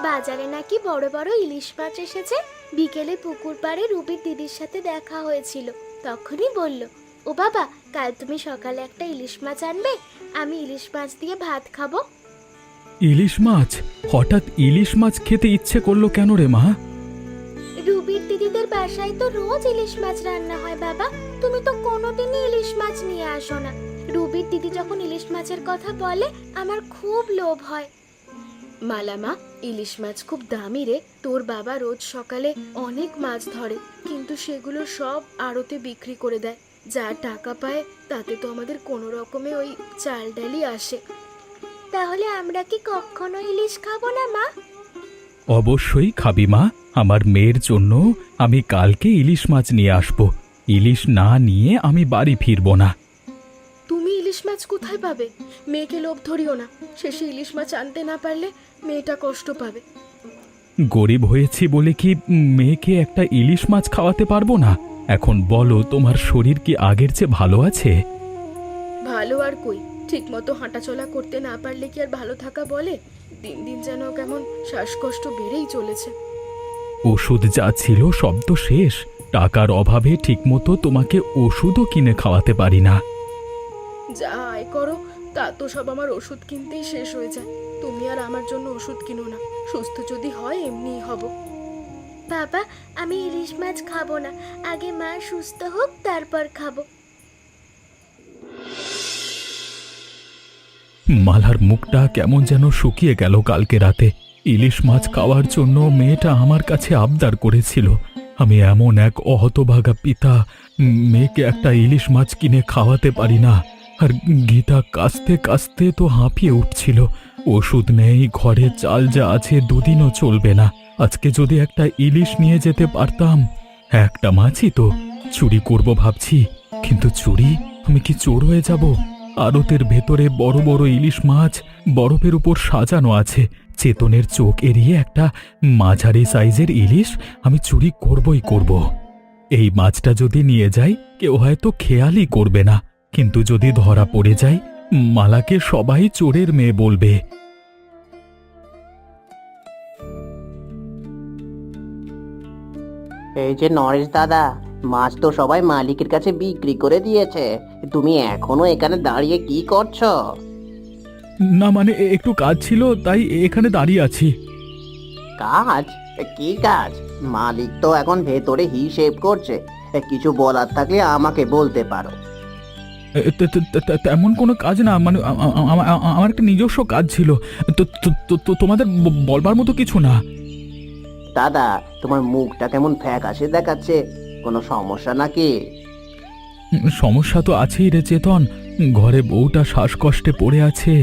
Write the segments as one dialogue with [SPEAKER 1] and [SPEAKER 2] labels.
[SPEAKER 1] বাজারে নাকি বড় বড় ইলিশ মাছ এসেছে। বিকেলে পুকুর পাড়ে রুবির দিদির সাথে দেখা হয়েছিল, তখনই বলল, ও বাবা, কাল তুমি সকালে একটা ইলিশ মাছ আনবে, আমি ইলিশ মাছ দিয়ে ভাত খাবো।
[SPEAKER 2] ইলিশ মাছ? হঠাৎ ইলিশ মাছ খেতে ইচ্ছে করলো কেন রে মা?
[SPEAKER 1] রুবির দিদিদের বাসায় তো রোজ ইলিশ মাছ রান্না হয় বাবা, তুমি তো কোনোদিনই ইলিশ মাছ নিয়ে আসো না। রুবির দিদি যখন ইলিশ মাছের কথা বলে আমার খুব লোভ হয়। মালামা, ইলিশ মাছ খুব দামি রে। তোর বাবা রোজ সকালে অনেক মাছ ধরে, কিন্তু সেগুলো সব আড়তে বিক্রি করে দেয়। যা টাকা পায় তাতে তো আমাদের কোনো রকমে ওই চাল ডালই আসে। তাহলে আমরা কি কখনো ইলিশ খাবো না মা?
[SPEAKER 2] অবশ্যই খাবি মা। আমার মেয়ের জন্য আমি কালকে ইলিশ মাছ নিয়ে আসব। ইলিশ না নিয়ে আমি বাড়ি ফিরব না।
[SPEAKER 1] তুমি ইলিশ মাছ কোথায় পাবে? মেয়েকে লোভ ধরিও না, শেষে ইলিশ মাছ আনতে না পারলে মেয়েটা কষ্ট পাবে।
[SPEAKER 2] গরিব হয়েছি বলে কি মেয়েকে একটা ইলিশ মাছ খাওয়াতে পারবো না? এখন বলো, তোমার শরীর কি আগের চেয়ে ভালো আছে?
[SPEAKER 1] ভালো আর কই, ঠিক মতো হাঁটাচলা করতে না পারলে কি আর ভালো থাকা বলে? দিন দিন যেন কেমন শ্বাসকষ্ট বেড়েই চলেছে।
[SPEAKER 2] ওষুধ যা ছিল সব তো শেষ। টাকার অভাবে ঠিকমতো তোমাকে ওষুধও কিনে খাওয়াতে পারি না।
[SPEAKER 1] যা আয় করো তা তো সব আমার ওষুধ কিনতেই শেষ হয়ে যায়। তুমি আর আমার জন্য ওষুধ কিনো না, সুস্থ যদি হয় এমনিই হব। বাবা, আমি ইলিশ মাছ খাবো না, আগে মা সুস্থ হোক তারপর খাবো।
[SPEAKER 2] মালার মুখটা কেমন যেন শুকিয়ে গেল কালকে রাতে। ইলিশ মাছ খাওয়ার জন্য মেয়েটা আমার কাছে আবদার করেছিল। আমি এমন এক অহতভাগা পিতা, মেয়েকে একটা ইলিশ মাছ কিনে খাওয়াতে পারি না। আর গীতা কাস্তে কাস্তে তো হাঁপিয়ে উঠছিল। ওষুধ নেই, ঘরে চাল যা আছে দুদিনও চলবে না। আজকে যদি একটা ইলিশ নিয়ে যেতে পারতাম। একটা মাছই তো। চুরি করব ভাবছি, কিন্তু চুরি? আমি কি চোর হয়ে যাব? আড়তের ভেতরে বড় বড় ইলিশ মাছ বরফের উপর সাজানো আছে। চেতনের চোখ এড়িয়ে একটা মাঝারি সাইজের ইলিশ আমি চুরি করবই করব। এই মাছটা যদি নিয়ে যাই কেউ হয়তো খেয়ালই করবে না, কিন্তু যদি ধরা পড়ে যায় মালাকে সবাই চোরের মেয়ে বলবে।
[SPEAKER 3] এই যে নরেশ দাদা, মাছ তো সবাই মালিকের কাছে বিক্রি করে দিয়েছে, তুমি এখনো এখানে দাঁড়িয়ে কি করছো?
[SPEAKER 2] না মানে একটু কাজ ছিল তাই এখানে দাঁড়িয়ে আছি।
[SPEAKER 3] কাজ? কি কাজ? মালিক তো এখন ভেতরে হিসেব করছে, কিছু বলার থাকলে আমাকে বলতে পারো।
[SPEAKER 2] তেমন কোনো কাজ না, মানে আমার একটা নিজস্ব কাজ ছিল। তোমাদের বলবার মতো কিছু না।
[SPEAKER 3] দাদা, তোমার মুখটা কেমন ফ্যাকাশে দেখাচ্ছে, কোনো সমস্যা নাকি?
[SPEAKER 2] সমস্যা তো আছেই রে চেতন। ঘরে বউটা শ্বাসকষ্টে পড়ে আছে,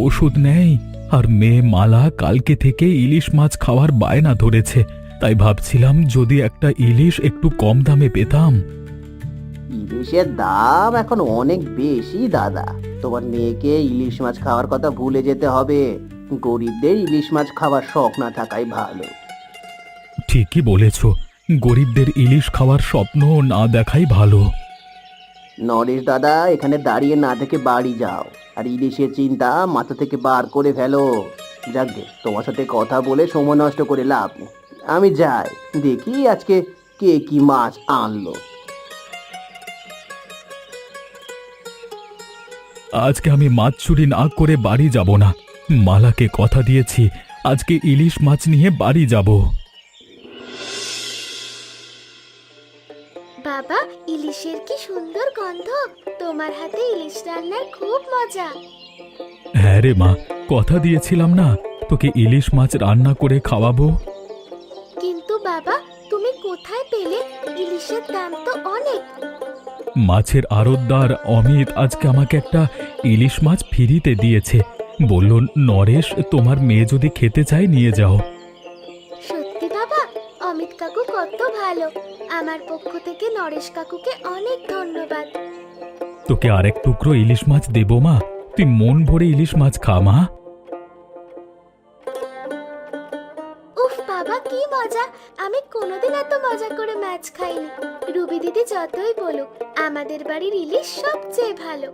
[SPEAKER 2] ওষুধ নেই। আর মেয়ে মালা কালকে থেকে ইলিশ মাছ খাওয়ার বায়না ধরেছে। তাই ভাবছিলাম যদি একটা ইলিশ একটু কম দামে পেতাম।
[SPEAKER 3] ইলিশের দাম এখন অনেক বেশি দাদা। তোমার মেয়েকে ইলিশ মাছ খাওয়ার কথা ভুলে যেতে হবে। গরিবদের ইলিশ মাছ খাওয়ার শখ না থাকাই ভালো।
[SPEAKER 2] ঠিকই বলেছ, গরিবদের ইলিশ খাওয়ার স্বপ্ন না দেখাই ভালো।
[SPEAKER 3] নরেশ দাদা, এখানে দাঁড়িয়ে না থেকে বাড়ি যাও, আর ইলিশের চিন্তা মাথা থেকে বার করে ফেলো। যাকগে, তোমার সাথে কথা বলে সময় নষ্ট করে লাভ নেই। আমি যাই, দেখি আজকে কে কি মাছ আনলো।
[SPEAKER 2] আজকে আমি মাছ চুরি না করে বাড়ি যাব না। মালাকে কথা দিয়েছি, আজকে ইলিশ মাছ নিয়ে বাড়ি যাব।
[SPEAKER 1] বাবা, ইলিশের কি সুন্দর গন্ধ, তোমার হাতে ইলিশ রান্নার খুব মজা।
[SPEAKER 2] হ্যাঁ রে মা, কথা দিয়েছিলাম না তোকে ইলিশ মাছ রান্না করে খাওয়াবো।
[SPEAKER 1] কিন্তু বাবা, তুমি কোথায় পেলে? ইলিশের দাম তো অনেক।
[SPEAKER 2] মাছের আড়তদার অমিত আজকে আমাকে একটা ইলিশ মাছ ফ্রিতে দিয়েছে। বলল, নরেশ, তোমার মেয়ে যদি খেতে চায় নিয়ে যাও।
[SPEAKER 1] সত্যি বাবা? অমিত কাকু কত ভালো। আমার পক্ষ থেকে নরেশ কাকুকে অনেক ধন্যবাদ।
[SPEAKER 2] তোকে আরেক টুকরো ইলিশ মাছ দেবো মা, তুই মন ভরে ইলিশ মাছ খা মা।
[SPEAKER 1] উফ বাবা, কি মজা! আমি কোনোদিন এত মজা করে মাছ খাইনি। রুবি দিদি যতই বলুক, আমাদের বাড়ির ইলিশ সবচেয়ে ভালো।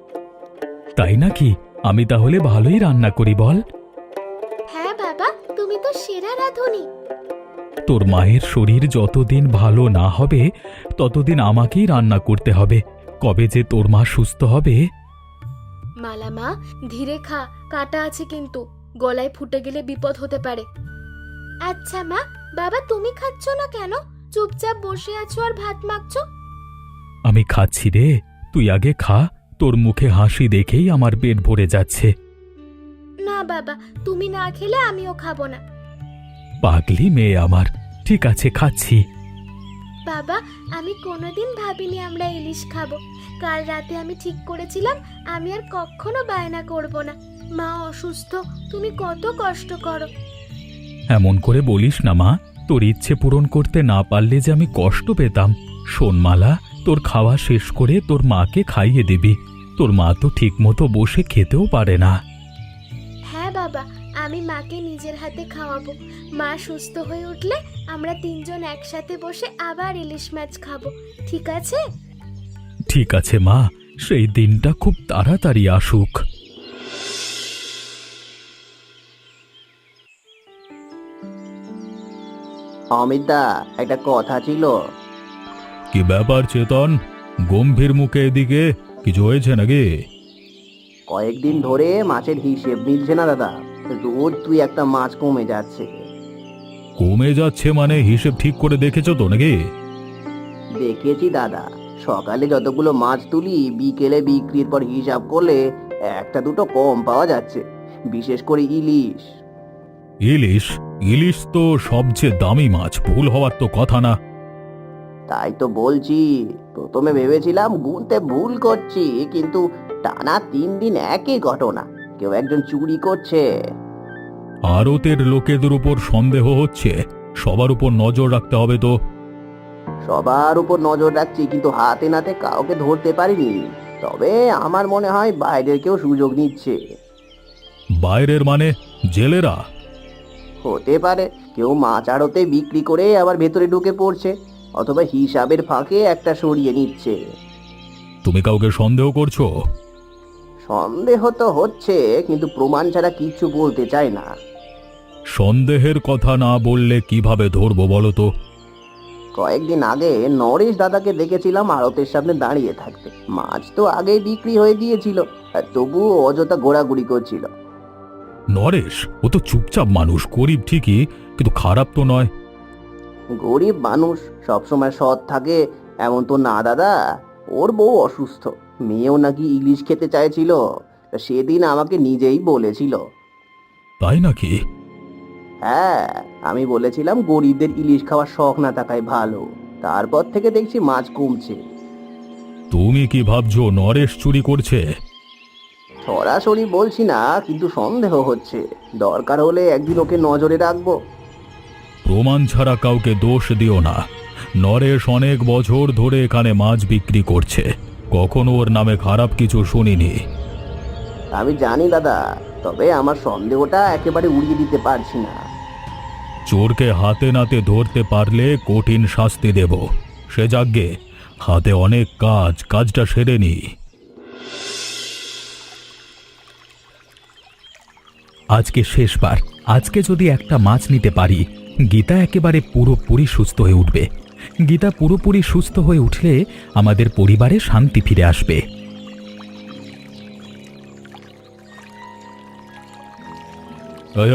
[SPEAKER 2] তাই নাকি? আমি তাহলে ভালোই রান্না করি বল।
[SPEAKER 1] হ্যাঁ বাবা, তুমি তো সেরা রাঁধুনি?
[SPEAKER 2] তোর মায়ের শরীর যতদিন ভালো না হবে ততদিন আমাকেই রান্না করতে হবে। কবে যে তোর মা সুস্থ হবে।
[SPEAKER 1] মালা মা, ধীরে খা, কাটা আছে কিন্তু, গলায় ফুটে গেলে বিপদ হতে পারে। আচ্ছা মা, বাবা তুমি খাচ্ছ না কেন? চুপচাপ বসে আছো আর ভাত মাখছো।
[SPEAKER 2] আমি খাচ্ছি রে, তুই আগে খা। তোর মুখে হাসি দেখেই আমার পেট ভরে যাচ্ছে।
[SPEAKER 1] না বাবা, তুমি না খেলে আমিও খাবো না।
[SPEAKER 2] পাগলি মেয়ে আমার। ঠিক আছে, খাচ্ছি।
[SPEAKER 1] বাবা, আমি কোনোদিন ভাবিনি আমরা ইলিশ খাবো। কাল রাতে আমি ঠিক করেছিলাম আমি আর কখনো বায়না করব না। মা অসুস্থ, তুমি কত কষ্ট করো।
[SPEAKER 2] এমন করে বলিস না মা। তোর ইচ্ছে পূরণ করতে না পারলে যে আমি কষ্ট পেতাম। শোন মালা, তোর খাওয়া শেষ করে তোর মাকে খাইয়ে দিবি। তোর মা তো ঠিক মতো বসে খেতেও পারে না।
[SPEAKER 1] হ্যাঁ বাবা, আমি মাকে নিজের হাতে খাওয়াবো। মা সুস্থ হয়ে উঠলে আমরা তিনজন একসাথে বসে আবার ইলিশ মাছ খাবো, ঠিক আছে?
[SPEAKER 2] ঠিক আছে মা, সেই দিনটা খুব তাড়াতাড়ি আসুক।
[SPEAKER 3] অমিতদা, একটা কথা ছিল।
[SPEAKER 2] কি ব্যাপার চেতন? গম্ভীর মুখে এদিকে, কিছু হয়েছে নাকি?
[SPEAKER 3] কয়েকদিন ধরে মাছের হিসেব মিলছে না দাদা। রোজ তুই একটা মাছ কমে যাচ্ছে।
[SPEAKER 2] কমে যাচ্ছে মানে হিসেব ঠিক করে দেখেছো তো নাকি?
[SPEAKER 3] দেখেছি দাদা, সকালে যতগুলো মাছ তুলি বিকেলে বিক্রির পর হিসাব করলে একটা দুটো কম পাওয়া যাচ্ছে, বিশেষ করে ইলিশ।
[SPEAKER 2] ইলিশ? ইলিশ তো সবচেয়ে দামি মাছ, ভুল হওয়ার তো কথা না।
[SPEAKER 3] তাই তো বলছি, প্রথমে ভেবেছিলাম গুনতে ভুল করছি, কিন্তু টানা 3 দিন একই ঘটনা, কেউ একজন চুরি করছে।
[SPEAKER 2] আড়তের লোকেদের উপর সন্দেহ হচ্ছে, সবার উপর নজর রাখতে হবে তো।
[SPEAKER 3] সবার উপর নজর রাখছি, কিন্তু হাতে নাতে কাউকে ধরতে পারিনি। তবে আমার মনে হয় বাইরের কেউ সুযোগ নিচ্ছে।
[SPEAKER 2] বাইরের মানে জেলেরা?
[SPEAKER 3] হতে পারে, কেউ মাছ আড়তে বিক্রি করে আবার ভেতরে ঢুকে পড়ছে, অথবা হিসাবের ফাঁকে একটা সরিয়ে নিচ্ছে।
[SPEAKER 2] তুমি কাউকে সন্দেহ করছো?
[SPEAKER 3] সন্দেহ তো হচ্ছে, কিন্তু প্রমাণ ছাড়া কিচ্ছু বলতে চাই না।
[SPEAKER 2] সন্দেহের কথা না বললে কিভাবে ধরবো বলো তো?
[SPEAKER 3] কয়েকদিন আগে নরেশ দাদাকে দেখেছিলাম আড়তের সামনে দাঁড়িয়ে থাকতে। মাছ তো আগেই বিক্রি হয়ে গিয়েছিল, আর তবুও অযথা ঘোরাঘুরি করছিল।
[SPEAKER 2] নরেশ? ও তো চুপচাপ মানুষ, গরিব ঠিকই, কিন্তু খারাপ তো নয়।
[SPEAKER 3] গরিব মানুষ সবসময় সৎ থাকে এমন তো না দাদা। ওর বউ অসুস্থ, মেয়েও নাকি ইলিশ খেতে চাইছিল, সেদিন আমাকে নিজেই বলেছিল।
[SPEAKER 2] তাই নাকি?
[SPEAKER 3] হ্যাঁ, আমি বলেছিলাম গরিবদের ইলিশ খাওয়ার শখ না থাকাই ভালো। তারপর থেকে দেখছি মাছ কমছে।
[SPEAKER 2] তুমি কি ভাবছো নরেশ চুরি করছে?
[SPEAKER 3] সরাসরি বলছি না, কিন্তু সন্দেহ হচ্ছে। দরকার হলে একদিন ওকে নজরে রাখবো।
[SPEAKER 2] প্রমাণ ছাড়া কাউকে দোষ দিও না। নরেশ অনেক বছর ধরে এখানে মাছ বিক্রি করছে, কখনো ওর নামে খারাপ কিছু শুনিনি।
[SPEAKER 3] আমি জানি দাদা, তবে আমার সন্দেহটা একেবারে উড়িয়ে দিতে পারছি না।
[SPEAKER 2] চোরকে হাতে নাতে ধরতে পারলে কঠিন শাস্তি দেব। সে যাগ্গে, হাতে অনেক কাজ, কাজটা সেরে নি। আজকে শেষবার, আজকে যদি একটা মাছ নিতে পারি, গীতা একেবারে পুরোপুরি সুস্থ হয়ে উঠবে। গীতা পুরোপুরি সুস্থ হয়ে উঠলে আমাদের পরিবারে শান্তি ফিরে আসবে।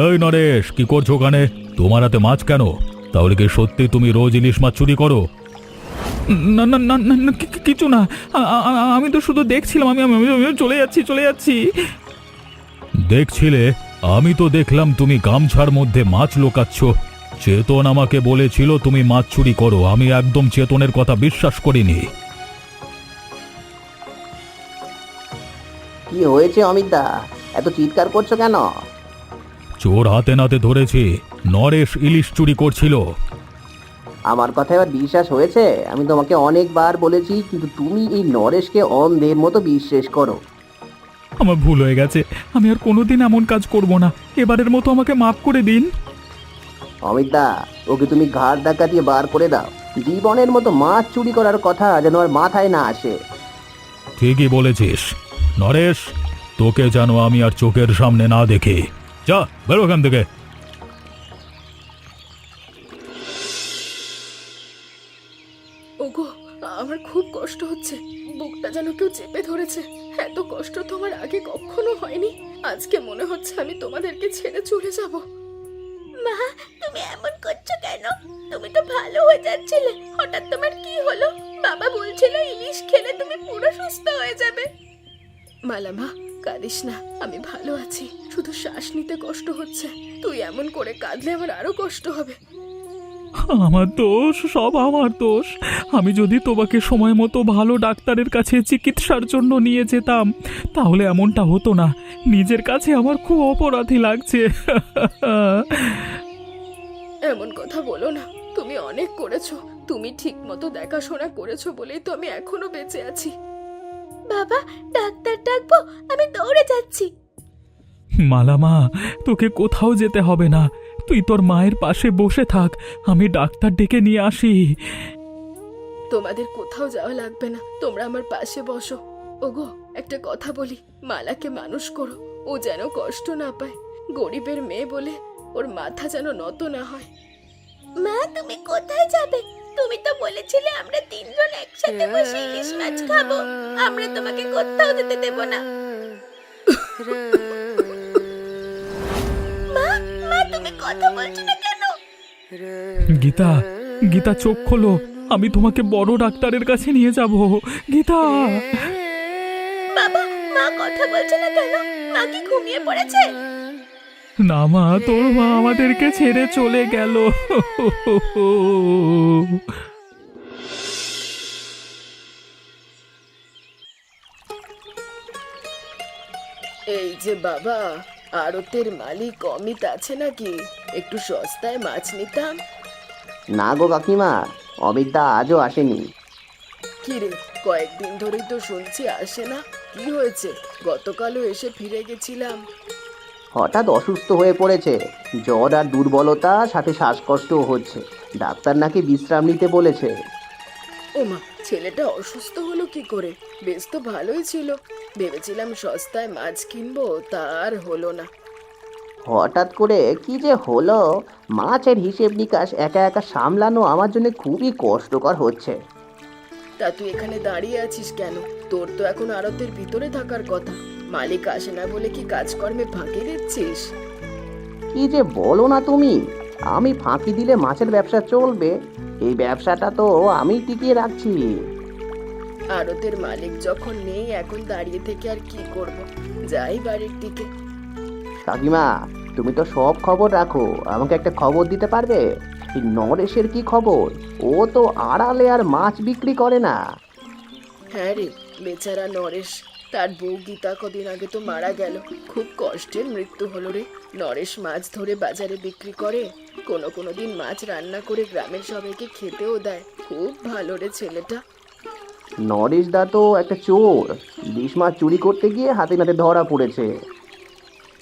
[SPEAKER 2] এই নরেশ, কি করছো ওখানে? তোমার হাতে মাছ কেন? তাহলে কি সত্যি তুমি রোজ ইলিশ মাছ চুরি করো? না না না না, কিছু না, আমি তো শুধু দেখছিলাম। আমি চলে যাচ্ছি। দেখছিলে? আমি তো দেখলাম তুমি গামছার মধ্যে মাছ লোকাচ্ছ। চেতন আমাকে বলেছিল তুমি মাছ চুরি করো। আমি একদম চেতনের কথা বিশ্বাস করিনি।
[SPEAKER 3] কি হয়েছে অমিতদা, এত চিৎকার করছো কেন?
[SPEAKER 2] চোর হাতে নাতে ধরেছি, নরেশ ইলিশ চুরি করছিল।
[SPEAKER 3] আমার কথা এবার বিশ্বাস হয়েছে? আমি তোমাকে অনেকবার বলেছি, কিন্তু তুমি এই নরেশকে অন্ধের মতো বিশ্বাস করো।
[SPEAKER 2] আমার ভুল হয়ে গেছে, আমি আর কোনোদিন এমন কাজ করব না। এবারের মতো আমাকে মাফ করে দিন।
[SPEAKER 3] অমিতদা, ওকে তুমি ঘাড় ধাক্কা দিয়ে বার করে দাও। জীবনের মতো মাছ চুরি করার কথা যেন আর মাথায় না আসে।
[SPEAKER 2] ঠিকই বলেছিস নরেশ, তোকে যেন আমি আর চোখের সামনে না দেখি। যা, বেরো এখান থেকে।
[SPEAKER 4] এত কষ্ট তোমার আগে কখনো হয়নি। আজকে মনে হচ্ছে আমি তোমাদেরকে ছেড়ে চলে যাব।
[SPEAKER 1] মা, তুমি এমন করছো কেন? তুমি তো ভালো হয়ে যাচ্ছিলে, হঠাৎ তোমার কি হলো? বাবা বলছিল ইলিশ খেলে তুমি পুরো সুস্থ হয়ে যাবে।
[SPEAKER 4] মালামা, কাঁদিস না, আমি ভালো আছি, শুধু শ্বাস নিতে কষ্ট হচ্ছে। তুই এমন করে কাঁদলে আমার আরো কষ্ট হবে।
[SPEAKER 2] আমার দোষ, সব আমার দোষ। আমি যদি তোমাকে সময় মতো ভালো ডাক্তারের কাছে চিকিৎসার জন্য নিয়ে যেতাম তাহলে এমনটা হতো না। নিজের কাছে আমার খুব অপরাধী লাগছে।
[SPEAKER 4] এমন কথা বলো না, তুমি অনেক করেছো। তুমি ঠিক মতো দেখাশোনা করেছো বলেই তো আমি এখনো বেঁচে আছি।
[SPEAKER 1] বাবা, ডাক্তার ডাকবো? আমি দৌড়ে যাচ্ছি।
[SPEAKER 2] মালামা, তোকে কোথাও যেতে হবে না। তুই তোর মায়ের পাশে বসে থাক, আমি ডাক্তার ডেকে নিয়ে আসি।
[SPEAKER 4] তোমাদের কোথাও যাওয়া লাগবে না, তোমরা আমার পাশে বসো। ওগো, একটা কথা বলি, মালাকে মানুষ করো, ও যেন কষ্ট না পায়। গরিবের মেয়ে বলে ওর মাথা যেন নত না হয়।
[SPEAKER 1] মা, তুমি কোথায় যাবে? তুমি তো বলেছিলে আমরা তিনজন একসাথে বসে ইলিশ মাছ খাবো। আমরা তোমাকে কোথাও যেতে দেব না। মা, মা, তুমি কথা বলছো না কেন?
[SPEAKER 2] গীতা, গীতা, চোখ খোলো, আমি তোমাকে বড় ডাক্তারের কাছে নিয়ে যাব। গীতা!
[SPEAKER 1] বাবা, মা কথা বলছে না কেন? মা কি ঘুমিয়ে পড়েছে?
[SPEAKER 2] না মা, তোর মা আমাদেরকে ছেড়ে চলে গেল।
[SPEAKER 4] এই যে বাবা, আড়তের মালিক অমিত আছে নাকি? একটু সস্তায় মাছ নিতাম।
[SPEAKER 3] না গো কাকিমা, অমিতদা আজও আসেনি।
[SPEAKER 4] কি রে, কয়েকদিন ধরেই তো শুনছি আসে না। কি হয়েছে? গতকালও এসে ফিরে গেছিলাম।
[SPEAKER 3] হঠাৎ অসুস্থ হয়ে পড়েছে, জ্বর আর দুর্বলতা, সাথে শ্বাসকষ্টও হচ্ছে। ডাক্তার নাকি বিশ্রাম নিতে বলেছে।
[SPEAKER 4] ওমা, ছেলেটা অসুস্থ হলো কি করে? বেশ তো ভালোই ছিল। ভেবেছিলাম সস্তায় মাছ কিনবো, তা আর হলো না।
[SPEAKER 3] হঠাৎ করে কি যে হলো, মাছের হিসেব নিকাশ একা একা সামলানো আমার জন্য খুবই কষ্টকর হচ্ছে।
[SPEAKER 4] তা তুই এখানে দাঁড়িয়ে আছিস কেন? তোর তো এখন আড়তের ভিতরে থাকার কথা। মালিক আসে না বলে কি কাজকর্মে ফাঁকি দিচ্ছিস?
[SPEAKER 3] কি যে বলো না তুমি, আমি ফাঁকি দিলে মাছের ব্যবসা চলবে? এই ব্যবসাটা তো আমি টিকিয়ে রাখছি।
[SPEAKER 4] আড়তের মালিক যখন নেই, এখন দাঁড়িয়ে থেকে আর কি করব? যাই বাড়ির দিকে।
[SPEAKER 3] কাকিমা, তুমি তো সব খবর রাখো, আমাকে একটা খবর দিতে পারবে? এই নরেশের কি খবর? ও তো আড়ালে আর মাছ বিক্রি করে না।
[SPEAKER 4] হ্যাঁ রে, বেচারা নরেশ, তার বউ গীতা কদিন আগে তো মারা গেল। খুব কষ্টের মৃত্যু হলো রে। নরেশ মাছ ধরে বাজারে বিক্রি করে, কোনো কোনো দিন মাছ রান্না করে গ্রামের সবাইকে খেতেও দেয়। খুব ভালো রে ছেলেটা।
[SPEAKER 3] নরেশ দা তো একটা চোর, ইলিশ মাছ চুরি করতে গিয়ে হাতে নাতে ধরা পড়েছে।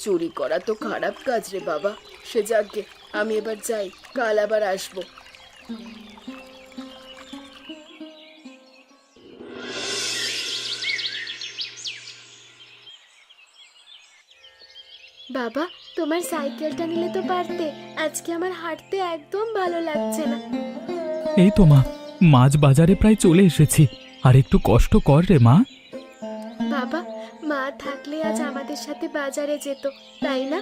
[SPEAKER 4] চুরি করা তো খারাপ কাজ রে বাবা। সে যাকগে, আমি এবার যাই, কাল আবার আসবো।
[SPEAKER 1] বাবা, তোমার সাইকেলটা নিলে তো পারতে। আজকে আমার হাঁটতে একদম ভালো লাগছে না।
[SPEAKER 2] এই তো মা, মাছ বাজারে প্রায় চলে এসেছি। আর একটু কষ্ট কর রে মা।
[SPEAKER 1] বাবা, মা থাকলে আজ আমাদের সাথে বাজারে যেত, তাই না?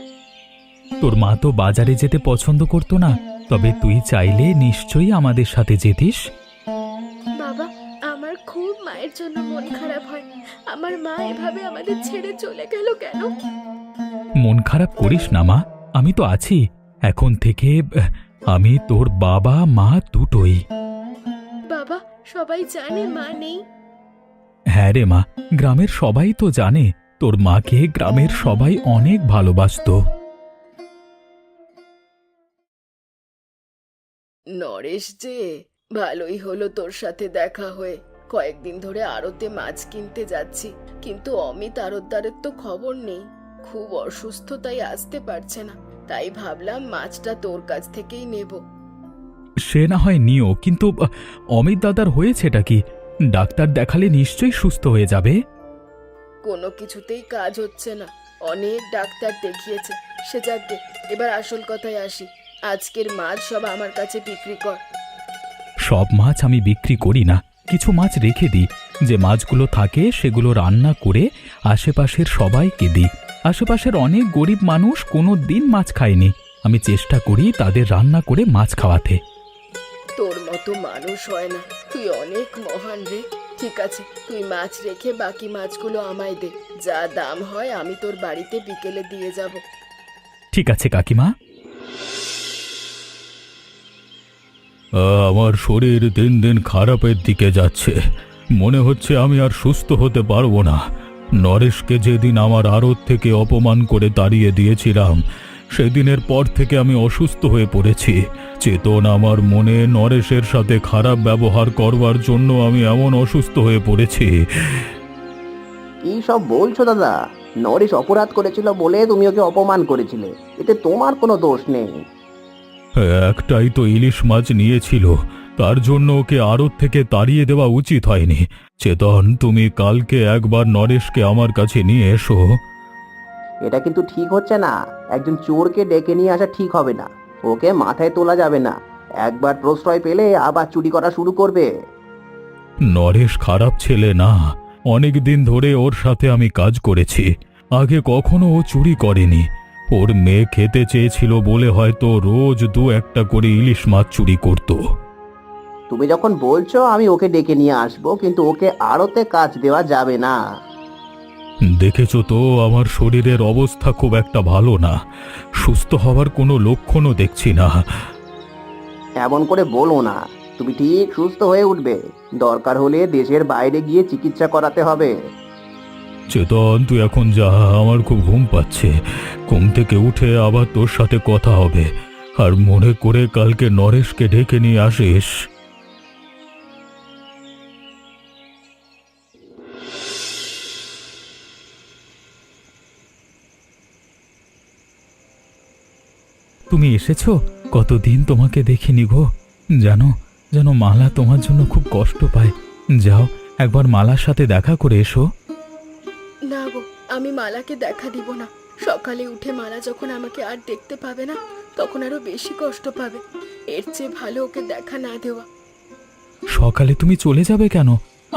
[SPEAKER 2] তোর মা তো বাজারে যেতে পছন্দ করতো না, তবে তুই চাইলে নিশ্চয়ই আমাদের সাথে যেতিস।
[SPEAKER 1] বাবা, আমার খুব মায়ের জন্য মন খারাপ হয়। আমার মা এভাবে আমাদের ছেড়ে চলে গেল কেন?
[SPEAKER 2] মন খারাপ করিস না মা, আমি তো আছি। এখন থেকে আমি তোর বাবা মা দুটোই।
[SPEAKER 1] বাবা, সবাই জানে মা নেই।
[SPEAKER 2] হ্যাঁ রে মা, গ্রামের সবাই তো জানে তোর মাকে গ্রামের সবাই অনেক ভালোবাসতো।
[SPEAKER 4] নরেশ যে, ভালোই হলো তোর সাথে দেখা হয়ে। কয়েকদিন ধরে আড়তে মাছ কিনতে যাচ্ছি, কিন্তু অমিত আড়তদারের তো খবর নেই। খুব অসুস্থ, তাই আসতে পারছে না। তাই ভাবলাম মাছটা তোর কাছ থেকেই নেব।
[SPEAKER 2] সে না হয় নিও, কিন্তু অমিত দাদার হয়েছেটা কি? ডাক্তার দেখালে নিশ্চয়ই সুস্থ হয়ে যাবে।
[SPEAKER 4] কোনো কিছুতেই কাজ হচ্ছে না, অনেক ডাক্তার দেখিয়েছে। সে যাকগে, এবার আসল কথায় আসি। আজকের মাছ সব আমার কাছে বিক্রি কর।
[SPEAKER 2] সব মাছ আমি বিক্রি করি না, কিছু মাছ রেখে দিই। যে মাছগুলো থাকে সেগুলো রান্না করে আশেপাশের সবাইকে দিই। আশেপাশের অনেক গরিব মানুষ কোনো দিন মাছ খায়নি। আমি চেষ্টা করি তাদের রান্না করে মাছ খাওয়াতে।
[SPEAKER 4] তোর মতো মানুষ হয় না, তুই অনেক মহান রে। ঠিক আছে, তুই মাছ রেখে বাকি মাছগুলো আমায় দে। যা দাম হয় আমি তোর বাড়িতে বিকেলে দিয়ে যাব।
[SPEAKER 2] ঠিক আছে কাকিমা। আমার শরীর দিন দিন খারাপের দিকে যাচ্ছে। মনে হচ্ছে আমি আর সুস্থ হতে পারবো না। নরেশকে যেদিন আমার আড়ত থেকে অপমান করে তাড়িয়ে দিয়েছিলাম, সেদিনের পর থেকে আমি অসুস্থ হয়ে পড়েছি। চেতন আমার মনে নরেশের সাথে খারাপ ব্যবহার করবার জন্য আমি এমন অসুস্থ হয়ে পড়েছি।
[SPEAKER 3] কি সব বলছো দাদা? নরেশ অপরাধ করেছিল বলে তুমি ওকে অপমান করেছিলে, এতে তোমার কোনো দোষ নেই।
[SPEAKER 2] একটাই তো ইলিশ মাছ নিয়েছিল, তার জন্য ওকে আড়ত থেকে তাড়িয়ে দেওয়া উচিত হয়নি। চেতন, তুমি কালকে একবার নরেশকে আমার কাছে নিয়ে এসো।
[SPEAKER 3] এটা কিন্তু ঠিক হচ্ছে না। একজন চোরকে ডেকে নিয়ে আসা ঠিক হবে না। ওকে মাথায় তোলা যাবে না। একবার প্রশ্রয় পেলে আবার চুরি করা শুরু করবে।
[SPEAKER 2] নরেশ খারাপ ছেলে না। অনেক দিন ধরে ওর সাথে আমি কাজ করেছি। আগে কখনো ও চুরি করেনি। ওর মেয়ে খেতে চেয়েছিল বলে হয়তো রোজ দু একটা করে ইলিশ মাছ চুরি করত।
[SPEAKER 3] তুমি যখন বলছো আমি ওকে ডেকে নিয়ে আসবো, কিন্তু ওকে আড়তে কাজ দেওয়া যাবে না।
[SPEAKER 2] দেখেছো তো আমার শরীরের অবস্থা খুব একটা ভালো না। সুস্থ হওয়ার কোনো লক্ষণও দেখছি না।
[SPEAKER 3] এমন করে বলো না। তুমি ঠিক সুস্থ হয়ে উঠবে। দরকার হলে দেশের বাইরে গিয়ে চিকিৎসা করাতে হবে।
[SPEAKER 2] চেতন, তুই এখন যা, আমার খুব ঘুম পাচ্ছে। ঘুম থেকে উঠে আবার তোর সাথে কথা হবে। আর মনে করে কালকে নরেশকে ডেকে নিয়ে আসিস। তুমি এসেছো? কতদিন তোমাকে দেখিনি গো। জানো জানো মালা তোমার জন্য খুব কষ্ট পায়। যাও একবার মালার সাথে দেখা করে এসো।
[SPEAKER 4] না গো, আমি মালাকে দেখা দিব না। সকালে উঠে মালা যখন আমাকে আর দেখতে পাবে না, তখন আরো বেশি কষ্ট পাবে। এর চেয়ে ভালো ওকে দেখা না দেওয়া।
[SPEAKER 2] সকালে তুমি চলে যাবে কেন?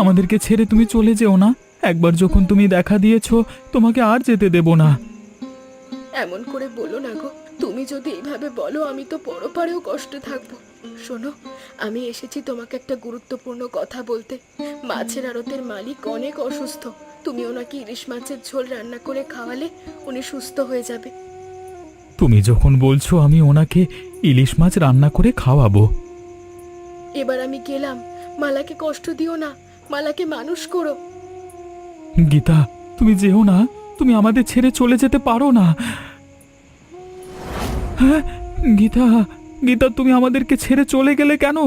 [SPEAKER 2] আমাদেরকে ছেড়ে তুমি চলে যেও না। একবার যখন তুমি দেখা দিয়েছো, তোমাকে আর যেতে দেব না।
[SPEAKER 4] এমন করে বলো না গো। তুমি যদি এইভাবে বলো আমি তো পরপারেও কষ্টে থাকবো। শোনো, আমি এসেছি তোমাকে একটা গুরুত্বপূর্ণ কথা বলতে। মাছের আড়তের মালিক অনেক অসুস্থ। তুমি ওনাকে ইলিশ মাছের ঝোল রান্না করে খাওয়ালে উনি সুস্থ হয়ে যাবে।
[SPEAKER 2] তুমি যখন বলছো আমি ওনাকে ইলিশ মাছ রান্না করে খাওয়াবো।
[SPEAKER 4] এবার আমি গেলাম। মালাকে কষ্ট দিও না। মালাকে মানুষ করো।
[SPEAKER 2] গীতা, তুমি যেও না। তুমি আমাদের ছেড়ে চলে যেতে পারো না। হ্যাঁ গীতা, গীতা, তুমি আমাদেরকে ছেড়ে চলে গেলে কেন?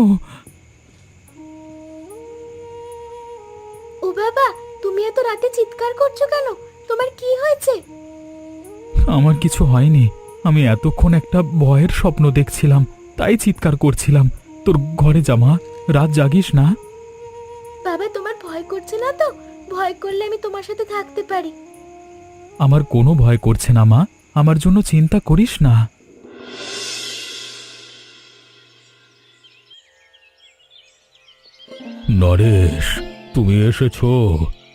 [SPEAKER 1] ও বাবা, তুমি এত রাতে চিৎকার করছো কেন? তোমার কি হয়েছে?
[SPEAKER 2] আমার কিছু হয়নি। আমি এতক্ষণ একটা ভয়ের স্বপ্ন দেখছিলাম, তাই চিৎকার করছিলাম। তোর ঘরে যা মা, রাত জাগিস না।
[SPEAKER 1] বাবা, তোমার ভয় করছে না তো? ভয় করলে আমি তোমার সাথে থাকতে পারি।
[SPEAKER 2] আমার কোনো ভয় করছে না মা, আমার জন্য চিন্তা করিস না। নরেশ, তুমি এসেছো।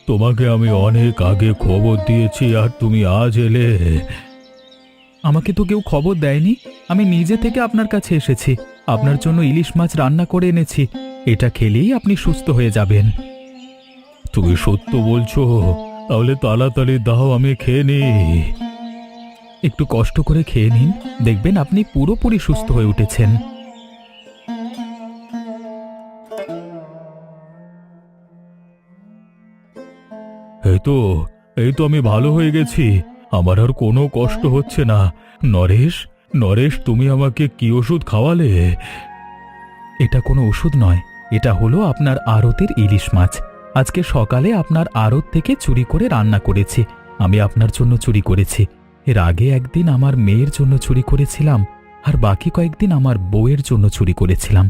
[SPEAKER 2] তোমাকে আমি অনেক আগে খবর দিয়েছি আর তুমি আজ এলে। আমাকে তো কেউ খবর দেয়নি। আমি নিজে থেকে আপনার কাছে এসেছি। আপনার জন্য ইলিশ মাছ রান্না করে এনেছি। এটা খেলেই আপনি সুস্থ হয়ে যাবেন। তুমি সত্য বলছো? তাহলে তাড়াতাড়ি দাও, আমি খেয়ে নিই। একটু কষ্ট করে খেয়ে নিন, দেখবেন আপনি পুরোপুরি সুস্থ হয়ে উঠেছেন। এই তো আমি ভালো হয়ে গেছি। আমার আর কোনো কষ্ট হচ্ছে না। নরেশ, নরেশ, তুমি আমাকে কি ওষুধ খাওয়ালে? এটা কোনো ওষুধ নয়, এটা হলো আপনার আড়তের ইলিশ মাছ। আজকে সকালে আপনার আড়ত থেকে চুরি করে রান্না করেছি। আমি আপনার জন্য চুরি করেছি। এর আগে একদিন আমার মেয়ের জন্য চুরি করেছিলাম, আর বাকি কয়েকদিন আমার বউয়ের জন্য চুরি করেছিলাম।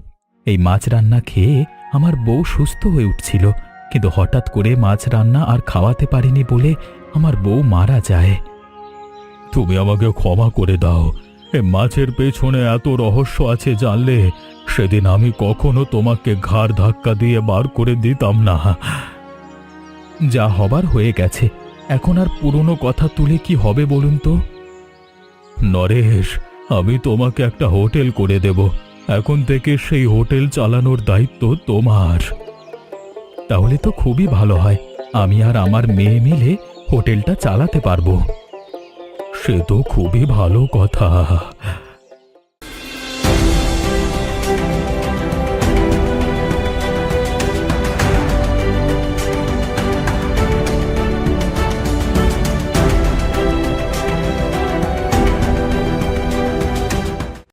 [SPEAKER 2] এই মাছ রান্না খেয়ে আমার বউ সুস্থ হয়ে উঠছিল, কিন্তু হঠাৎ করে মাছ রান্না আর খাওয়াতে পারিনি বলে আমার বউ মারা যায়। তুমি আমাকে ক্ষমা করে দাও। এ মাছের পেছনে এত রহস্য আছে জানলে সেদিন আমি কখনো তোমাকে ঘাড় ধাক্কা দিয়ে বার করে দিতাম না। যা হবার হয়ে গেছে, এখন আর পুরনো কথা তুলে কি হবে বলুন তো? নরেশ, আমি তোমাকে একটা হোটেল করে দেব। এখন থেকে সেই হোটেল চালানোর দায়িত্ব তোমার। তাহলে তো খুবই ভালো হয়, আমি আর আমার মেয়ে মিলে হোটেলটা চালাতে পারবো। সে তো খুবই ভালো কথা।